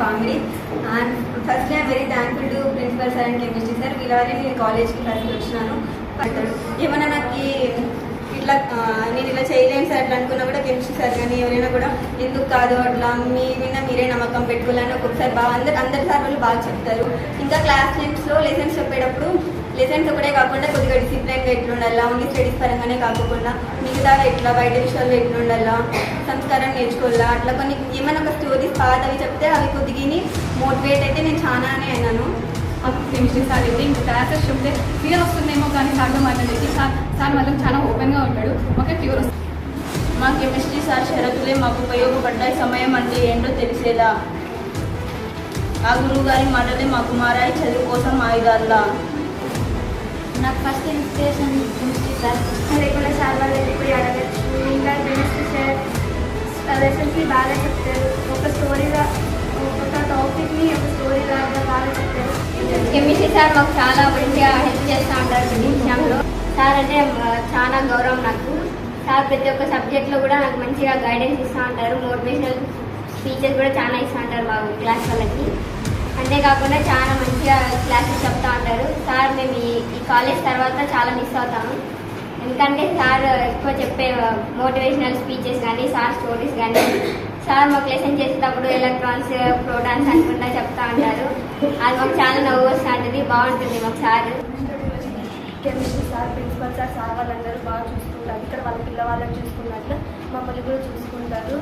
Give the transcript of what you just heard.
family. And firstly, I'm very thankful to Principal Sir and Chemistry Sir. వీళ్ళని నేను కాలేజ్కి first వచ్చినాను. ఏమన్నా నాకు ఇట్లా నేను ఇలా చేయలేను సార్ అట్లా అనుకున్నా కూడా కెమిస్ట్రీ సార్ కానీ ఎవరైనా కూడా ఎందుకు కాదు అట్లా మీ మీద మీరే నమ్మకం పెట్టుకోవాలని ఒక్కొక్కసారి బాగా అందరి సార్ వాళ్ళు బాగా చెప్తారు. ఇంకా క్లాస్ టైమ్స్లో లెసన్స్ చెప్పేటప్పుడు లెసన్స్ ఒకటే కాకుండా కొద్దిగా డిసిప్లైన్గా ఎట్లా ఉండాలా, ఓన్లీ స్టడీస్ పరంగానే కాకుండా మిగతా ఎట్లా బయట విషయాల్లో ఎట్లా ఉండాలా, సంస్కారం నేర్చుకోవాలా, అట్లా కొన్ని ఏమైనా ఒక స్టోరీస్ పాతవి చెప్తే అవి కొద్దిగా మోటివేట్ అయితే నేను చాలానే అయినాను. కెమిస్ట్రీ సార్ అయితే ఇంకా క్లాసెస్ చెప్తే ఫియర్ వస్తుందేమో కానీ సార్తో మాట్లాడేసి సార్ మాత్రం చాలా ఓపెన్గా ఉంటాడు. ఓకే ఫియర్ వస్తుంది. మా కెమిస్ట్రీ సార్ షరతులే మాకు ఉపయోగపడ్డాయి. సమయం అంటే ఏంటో తెలిసేలా ఆ గురువు గారి మాటలే మాకు మారాయి చదువు కోసం ఆయుధాల్లా. నాకు ఫస్ట్ ఇన్స్పిరేషన్ కెమిస్ట్రీ సార్. లేకుండా సార్ వాళ్ళు వెళ్ళిపోయి అడగచ్చు. ఇంకా కెమిస్ట్రీ సార్ లెసన్స్ని బాగా చెప్తారు. ఒక స్టోరీగా ఒక టాపిక్ని ఒక స్టోరీగా బాగా చెప్తారు. కెమిస్ట్రీ సార్ మాకు చాలా మంచిగా హెల్ప్ చేస్తూ ఉంటారు ప్రతి విషయంలో. సార్ అంటే చాలా గౌరవం నాకు. సార్ ప్రతి ఒక్క సబ్జెక్ట్లో కూడా నాకు మంచిగా గైడెన్స్ ఇస్తూ ఉంటారు. మోటివేషనల్ స్పీచెస్ కూడా చాలా ఇస్తూ ఉంటారు మా క్లాస్ వాళ్ళకి. అంతేకాకుండా చాలా మంచిగా క్లాసెస్ చెప్తూ ఉంటారు. సార్ మేము ఈ కాలేజ్ తర్వాత చాలా మిస్ అవుతాము. ఎందుకంటే సార్ ఎక్కువ చెప్పే మోటివేషనల్ స్పీచెస్ కానీ సార్ స్టోరీస్ కానీ సార్ మాకు లెసన్ చేసేటప్పుడు ఎలక్ట్రాన్స్ ప్రోటాన్స్ అనుకుంటా చెప్తా ఉంటారు. అది మాకు చాలా నవ్వు వస్తూ ఉంటుంది. బాగుంటుంది మాకు sir. Chemistry sir, principal sir, sir వాళ్ళందరూ బాగా చూసుకుంటారు. ఇక్కడ వాళ్ళ పిల్లవాళ్ళని చూసుకున్నట్లు మమ్మల్ని కూడా చూసుకుంటారు.